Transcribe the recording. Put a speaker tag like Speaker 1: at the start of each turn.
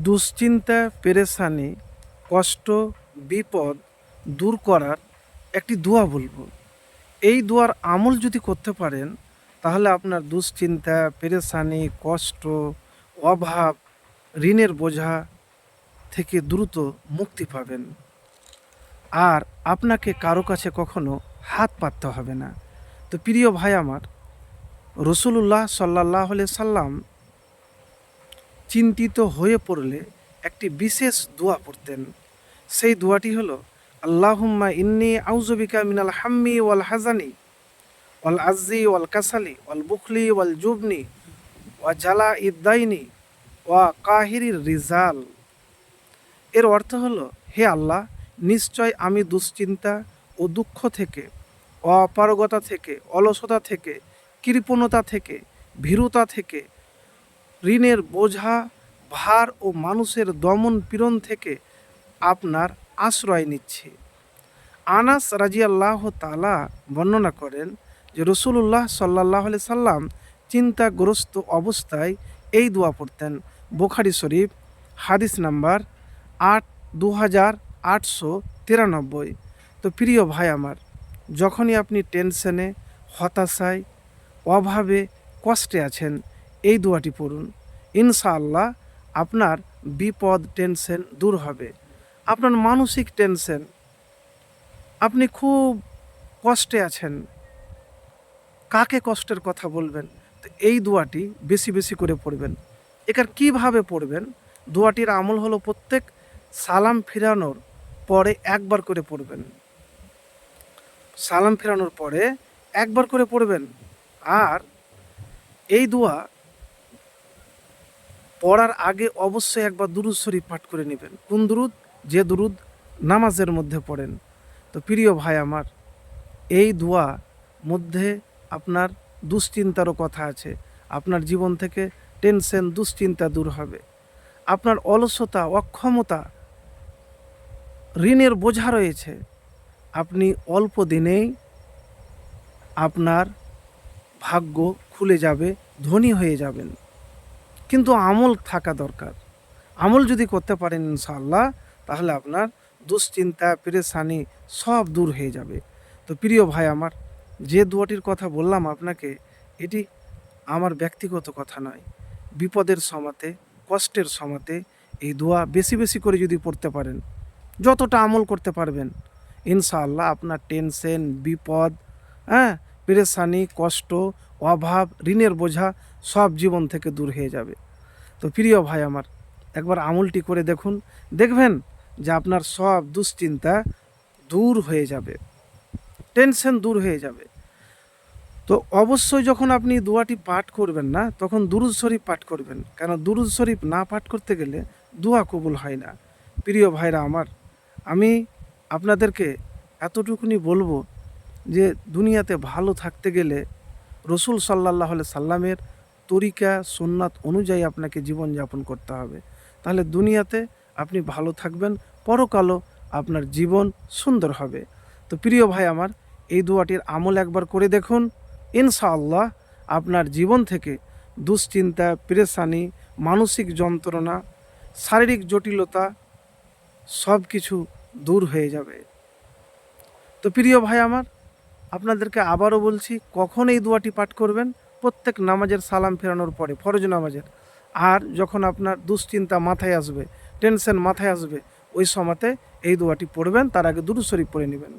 Speaker 1: দুশ্চিন্তা, পেরেশানি, কষ্ট, বিপদ দূর করার একটি দোয়া বলবো। এই দোয়ার আমল যদি করতে পারেন তাহলে আপনার দুশ্চিন্তা, পেরেশানি, কষ্ট, অভাব, ঋণের বোঝা থেকে দ্রুত মুক্তি পাবেন। আর আপনাকে কারো কাছে কখনো হাত পাততে হবে না। তো প্রিয় ভাই আমার, রসুলুল্লাহ সাল্লাহ সাল্লাম চিন্তিত হয়ে পড়লে একটি বিশেষ দোয়া পড়তেন। সেই দোয়াটি হলো, আল্লাহুম্মা ইন্নি আউযুবিকা মিনাল হাম্মি ওয়াল হাজানি ওয়াল আজ্জি ওয়াল কাসালি ওয়াল বুখলি ওয়াল জুবনি ওয়া জালা ইদ্দাইনি ওয়া কাহিরির রিজাল। এর অর্থ হলো, হে আল্লাহ, নিশ্চয় আমি দুশ্চিন্তা ও দুঃখ থেকে, অপারগতা থেকে, অলসতা থেকে, কৃপণতা থেকে, ভীরুতা থেকে, ঋণের বোঝা, ভার ও মানুষের দমন পীড়ন থেকে আপনার আশ্রয় নিচ্ছি। আনাস রাজিয়াল্লাহ তাআলা বর্ণনা করেন যে রসুলুল্লাহ সাল্লাহ সাল্লাম চিন্তাগ্রস্ত অবস্থায় এই দোয়া পড়তেন। বুখারী শরীফ, হাদিস নাম্বার 2893। তো প্রিয় ভাই আমার, যখনই আপনি টেনশনে, হতাশায়, অভাবে, কষ্টে আছেন, এই দোয়াটি পড়ুন। ইনশাআল্লাহ আপনার বিপদ, টেনশন দূর হবে। আপনার মানসিক টেনশন, আপনি খুব কষ্টে আছেন, কাকে কষ্টের কথা বলবেন? তো এই দোয়াটি বেশি বেশি করে পড়বেন। এটার কিভাবে পড়বেন? দোয়াটির আমল হলো, প্রত্যেক সালাম ফিরানোর পরে একবার করে পড়বেন। সালাম ফেরানোর পরে একবার করে পড়বেন। আর এই দোয়া পড়ার আগে অবশ্যই একবার দুরূদ শরীফ পাঠ করে নেবেন। কোন দুরূদ? যে দুরূদ নামাজের মধ্যে পড়েন। তো প্রিয় ভাই আমার, এই দোয়া মধ্যে আপনার দুশ্চিন্তারও কথা আছে। আপনার জীবন থেকে টেনশন, দুশ্চিন্তা দূর হবে। আপনার অলসতা, অক্ষমতা, ঋণের বোঝা রয়েছে, আপনি অল্প দিনেই আপনার ভাগ্য খুলে যাবে, ধনী হয়ে যাবেন। কিন্তু আমল থাকা দরকার। আমল যদি করতে পারেন ইনশাআল্লাহ, তাহলে আপনার দুশ্চিন্তা, পেরেশানি সব দূর হয়ে যাবে। তো প্রিয় ভাই আমার, যে দোয়াটির কথা বললাম আপনাকে, এটি আমার ব্যক্তিগত কথা নয়। বিপদের সময়তে, কষ্টের সময়তে এই দোয়া বেশি বেশি করে যদি পড়তে পারেন, যতটা আমল করতে পারবেন, ইনশাআল্লাহ আপনার টেনশন, বিপদ, পেরেশানি, কষ্ট, অভাব, ঋণের বোঝা সব জীবন থেকে দূর হয়ে যাবে। তো প্রিয় ভাই আমার, একবার আমলটি করে দেখুন, দেখবেন যে আপনার সব দুশ্চিন্তা দূর হয়ে যাবে, টেনশন দূর হয়ে যাবে। তো অবশ্যই যখন আপনি দোয়াটি পাঠ করবেন না, তখন দুরূদ শরীফ পাঠ করবেন, কারণ দুরূদ শরীফ না পাঠ করতে গেলে দোয়া কবুল হয় না। প্রিয় ভাইরা আমার, আমি আপনাদেরকে এতটুকুনি বলবো যে দুনিয়াতে ভালো থাকতে গেলে রসুল সাল্লাহ সাল্লামের তরিকা, সুন্নাত অনুযায়ী আপনাকে জীবনযাপন করতে হবে। তাহলে দুনিয়াতে আপনি ভালো থাকবেন, পরকালও আপনার জীবন সুন্দর হবে। তো প্রিয় ভাই আমার, এই দোয়াটির আমল একবার করে দেখুন। ইনশাআল্লাহ আপনার জীবন থেকে দুশ্চিন্তা, পেরেশানি, মানসিক যন্ত্রণা, শারীরিক জটিলতা সব কিছু দূর হয়ে যাবে। তো প্রিয় ভাই আমার, আপনাদেরকে আবারও বলছি, কখন এই দোয়াটি পাঠ করবেন? প্রত্যেক নামাজের সালাম ফেরানোর পরে, ফরজ নামাজের। আর যখন আপনার দুশ্চিন্তা মাথায় আসবে, টেনশন মাথায় আসবে, ওই সময়তে এই দোয়াটি পড়বেন, তার আগে দুরূদ শরীফ পড়ে নেবেন।